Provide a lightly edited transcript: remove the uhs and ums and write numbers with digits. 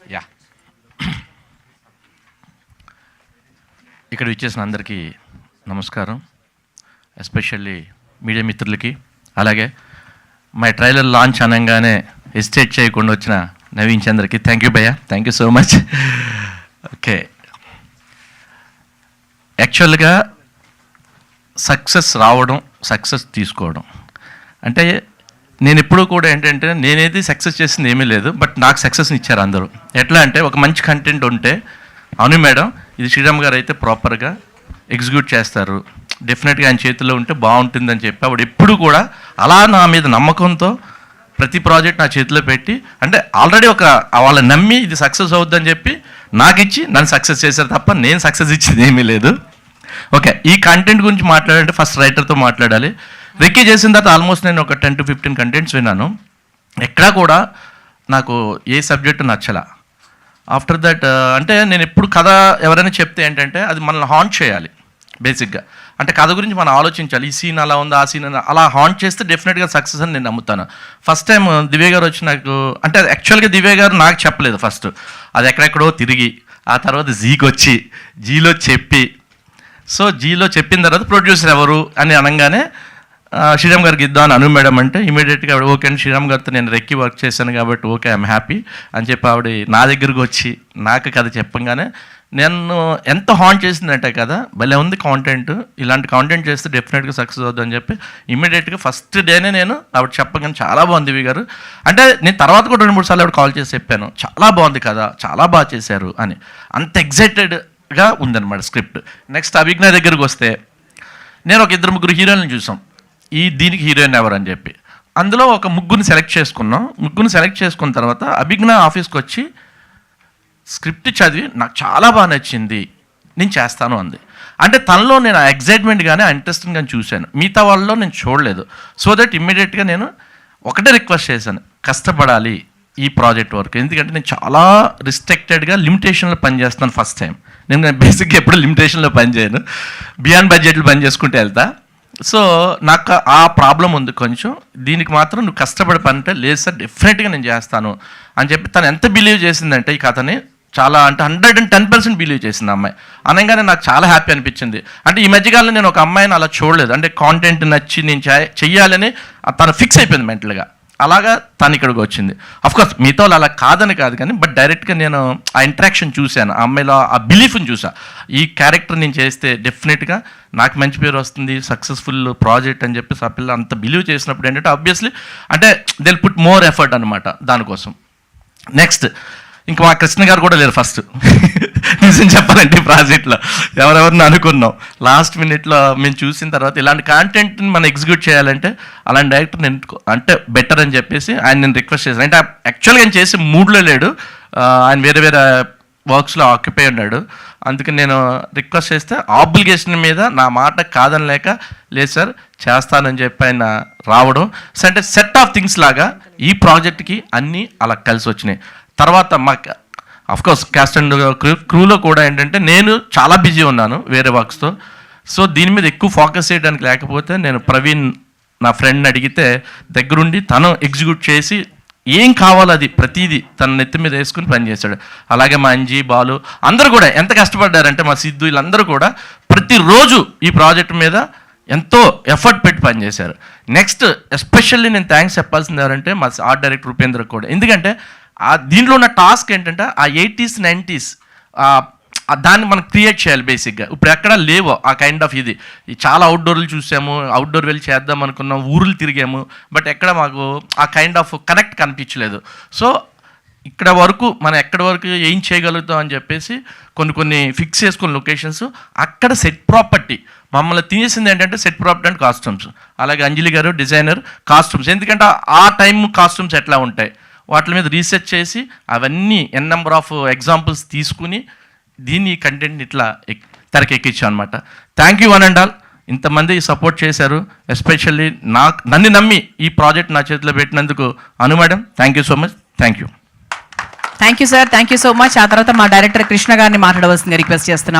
Yeah, ఇక్కడ విచ్చేసిన అందరికీ నమస్కారం. ఎస్పెషల్లీ మీడియా మిత్రులకి, అలాగే మై ట్రైలర్ లాంచ్ అనగానే హెసిటేట్ చేయకుండా వచ్చిన నవీన్ చంద్రకి థ్యాంక్ యూ భయ్యా, thank you so much. Okay, యాక్చువల్గా సక్సెస్ రావడం, సక్సెస్ తీసుకోవడం అంటే నేను ఎప్పుడూ కూడా ఏంటంటే నేనేది సక్సెస్ చేసింది ఏమీ లేదు, బట్ నాకు సక్సెస్ని ఇచ్చారు అందరూ. ఎట్లా అంటే ఒక మంచి కంటెంట్ ఉంటే అవును మేడం ఇది శ్రీరామ్ గారు అయితే ప్రాపర్గా ఎగ్జిక్యూట్ చేస్తారు, డెఫినెట్గా ఆయన చేతిలో ఉంటే బాగుంటుందని చెప్పి ఆవిడ ఎప్పుడు కూడా అలా నా మీద నమ్మకంతో ప్రతి ప్రాజెక్ట్ నా చేతిలో పెట్టి, అంటే ఆల్రెడీ ఒక వాళ్ళని నమ్మి ఇది సక్సెస్ అవుద్దని చెప్పి నాకు ఇచ్చి నన్ను సక్సెస్ చేశారు తప్ప నేను సక్సెస్ ఇచ్చింది ఏమీ లేదు. ఓకే, ఈ కంటెంట్ గురించి మాట్లాడాలంటే ఫస్ట్ రైటర్తో మాట్లాడాలి. రెక్కీ చేసిన తర్వాత ఆల్మోస్ట్ నేను ఒక 10 to 15 కంటెంట్స్ విన్నాను. ఎక్కడా కూడా నాకు ఏ సబ్జెక్టు నచ్చలా. ఆఫ్టర్ దట్ అంటే నేను ఎప్పుడు కథ ఎవరైనా చెప్తే ఏంటంటే అది మనల్ని హాంట్ చేయాలి బేసిక్గా. అంటే కథ గురించి మనం ఆలోచించాలి, ఈ సీన్ అలా ఉంది, ఆ సీన్ అలా హాంట్ చేస్తే డెఫినెట్గా సక్సెస్ అని నేను నమ్ముతాను. ఫస్ట్ టైం దివ్య గారు వచ్చి నాకు, అంటే యాక్చువల్గా దివ్య గారు నాకు చెప్పలేదు ఫస్ట్, అది ఎక్కడెక్కడో తిరిగి ఆ తర్వాత జీకి వచ్చి జీలో చెప్పి, సో జీలో చెప్పిన తర్వాత ప్రొడ్యూసర్ ఎవరు అని అనగానే శ్రీరామ్ గారికి ఇద్దాం అని అను మేడం అంటే ఇమీడియట్గా ఆవిడ ఓకే అండి, శ్రీరామ్ గారితో నేను రెక్కి వర్క్ చేశాను కాబట్టి ఓకే ఐఎమ్ హ్యాపీ అని చెప్పి ఆవిడ నా దగ్గరకు వచ్చి నాకు కథ చెప్పంగానే నేను ఎంత హాంట్ చేసిందంటే కదా భలే ఉంది కాంటెంట్, ఇలాంటి కాంటెంట్ చేస్తే డెఫినెట్గా సక్సెస్ అవుతుంది అని చెప్పి ఇమీడియట్గా ఫస్ట్ డేనే నేను ఆవిడ చెప్పగానే చాలా బాగుంది దివి గారు అంటే, నేను తర్వాత కూడా 2-3 సార్లు ఆవిడ కాల్ చేసి చెప్పాను చాలా బాగుంది కదా, చాలా బాగా చేశారు అని. అంత ఎగ్జైటెడ్గా ఉందన్నమాట స్క్రిప్ట్. నెక్స్ట్ అభిజ్ఞ దగ్గరికి వస్తే నేను ఒక 2-3 హీరోయిన్లు చూసాం, దీనికి హీరోయిన్ ఎవరు అని చెప్పి. అందులో ఒక ముగ్గురిని సెలెక్ట్ చేసుకున్నాం. ముగ్గురిని సెలెక్ట్ చేసుకున్న తర్వాత అభిజ్ఞ ఆఫీస్కి వచ్చి స్క్రిప్ట్ చదివి నాకు చాలా బాగా నచ్చింది, నేను చేస్తాను అంది. అంటే తనలో నేను ఆ ఎగ్జైట్మెంట్ కానీ ఆ ఇంట్రెస్టింగ్ కానీ చూశాను, మిగతా వాళ్ళలో నేను చూడలేదు. సో దట్ ఇమ్మీడియట్గా నేను ఒకటే రిక్వెస్ట్ చేశాను, కష్టపడాలి ఈ ప్రాజెక్ట్ వర్క్, ఎందుకంటే నేను చాలా రిస్ట్రిక్టెడ్గా లిమిటేషన్లో పనిచేస్తాను. ఫస్ట్ టైం నేను బేసిక్గా ఎప్పుడు లిమిటేషన్లో పనిచేయను, బియాండ్ బడ్జెట్లో పని చేసుకుంటూ వెళ్తా. సో నాకు ఆ ప్రాబ్లం ఉంది కొంచెం, దీనికి మాత్రం నువ్వు కష్టపడి పని అంటే లేదు సార్ డెఫినెట్గా నేను చేస్తాను అని చెప్పి తను ఎంత బిలీవ్ చేసిందంటే ఈ కథని చాలా అంటే 110% బిలీవ్ చేసింది అమ్మాయి. అనగానే నాకు చాలా హ్యాపీ అనిపించింది. అంటే ఈ మధ్యకాలంలో నేను ఒక అమ్మాయిని అలా చూడలేదు, అంటే కాంటెంట్ నచ్చి నేను చెయ్యాలని తను ఫిక్స్ అయిపోయింది మెంటల్గా, అలాగా తను ఇక్కడికి వచ్చింది. అఫ్కోర్స్ మిగతా వాళ్ళు అలా కాదని కాదు కానీ, బట్ డైరెక్ట్గా నేను ఆ ఇంట్రాక్షన్ చూశాను, ఆ అమ్మాయిలో ఆ బిలీఫ్ని చూసా, ఈ క్యారెక్టర్ నేను చేస్తే డెఫినెట్గా నాకు మంచి పేరు వస్తుంది, సక్సెస్ఫుల్ ప్రాజెక్ట్ అని చెప్పి ఆ పిల్ల అంత బిలీవ్ చేసినప్పుడు ఏంటంటే ఆబ్వియస్లీ అంటే దే పుట్ మోర్ ఎఫర్ట్ అనమాట దానికోసం. నెక్స్ట్ ఇంకా మా కృష్ణ గారు కూడా లేరు ఫస్ట్ నిజం చెప్పాలంటే ఈ ప్రాజెక్ట్లో ఎవరెవరిని అనుకున్నాం, లాస్ట్ మినిట్లో మేము చూసిన తర్వాత ఇలాంటి కాంటెంట్ని మనం ఎగ్జిక్యూట్ చేయాలంటే అలాంటి డైరెక్టర్ నేను అంటే బెటర్ అని చెప్పేసి ఆయన నేను రిక్వెస్ట్ చేశాను. అంటే యాక్చువల్గా ఆయన చేసే మూడ్లో లేడు, ఆయన వేరే వేరే వర్క్స్లో ఆక్యుపై ఉన్నాడు, అందుకని నేను రిక్వెస్ట్ చేస్తే ఆబ్లిగేషన్ మీద నా మాట కాదని లేక లేదు సార్ చేస్తానని చెప్పి ఆయన రావడం. సో అంటే సెట్ ఆఫ్ థింగ్స్ లాగా ఈ ప్రాజెక్ట్కి అన్నీ అలా కలిసి వచ్చినాయి. తర్వాత మాకు అఫ్కోర్స్ క్యాస్ట్ అండ్ క్రూలో కూడా ఏంటంటే నేను చాలా బిజీ ఉన్నాను వేరే వర్క్స్తో, సో దీని మీద ఎక్కువ ఫోకస్ చేయడానికి లేకపోతే నేను ప్రవీణ్ నా ఫ్రెండ్ని అడిగితే దగ్గరుండి తను ఎగ్జిక్యూట్ చేసి ఏం కావాలో అది ప్రతిదీ తన నెత్తి మీద వేసుకుని పనిచేశాడు. అలాగే మా అంజీ బాలు అందరూ కూడా ఎంత కష్టపడ్డారంటే మా సిద్ధు వీళ్ళందరూ కూడా ప్రతిరోజు ఈ ప్రాజెక్ట్ మీద ఎంతో ఎఫర్ట్ పెట్టి పనిచేశారు. నెక్స్ట్ ఎస్పెషల్లీ నేను థ్యాంక్స్ చెప్పాల్సింది ఎవరంటే మా ఆర్ట్ డైరెక్టర్ ఉపేంద్ర కూడా, ఎందుకంటే దీంట్లో ఉన్న టాస్క్ ఏంటంటే ఆ 80s 90s దాన్ని మనం క్రియేట్ చేయాలి బేసిక్గా. ఇప్పుడు ఎక్కడ లేవో ఆ కైండ్ ఆఫ్ ఇది చాలా అవుట్డోర్లు చూసాము, అవుట్డోర్ వెళ్ళి చేద్దాం అనుకున్నాం, ఊర్లు తిరిగాము, బట్ ఎక్కడ మాకు ఆ కైండ్ ఆఫ్ కనెక్ట్ కనిపించలేదు. సో ఇక్కడ వరకు మనం ఎక్కడి వరకు ఏం చేయగలుగుతాం అని చెప్పేసి కొన్ని ఫిక్స్ చేసుకున్న లొకేషన్స్, అక్కడ సెట్ ప్రాపర్టీ మమ్మల్ని తినేసింది ఏంటంటే సెట్ ప్రాపర్టీ అండ్ కాస్ట్యూమ్స్. అలాగే అంజలి గారు డిజైనర్ కాస్ట్యూమ్స్, ఎందుకంటే ఆ టైం కాస్ట్యూమ్స్ ఎట్లా ఉంటాయి వాటి మీద రీసెర్చ్ చేసి అవన్నీ నెంబర్ ఆఫ్ ఎగ్జాంపుల్స్ తీసుకుని దీన్ని కంటెంట్ని ఇట్లా తెరకెక్కించాం అనమాట. Thank you one and all, ఇంతమంది సపోర్ట్ చేశారు. ఎస్పెషల్లీ నన్ను నమ్మి ఈ ప్రాజెక్ట్ నా చేతిలో పెట్టినందుకు Anu madam thank you so much. Thank you sir, thank you so much. ఆ తర్వాత మా డైరెక్టర్ కృష్ణ గారిని మాట్లాడవలసిందిగా రిక్వెస్ట్ చేస్తున్నాం.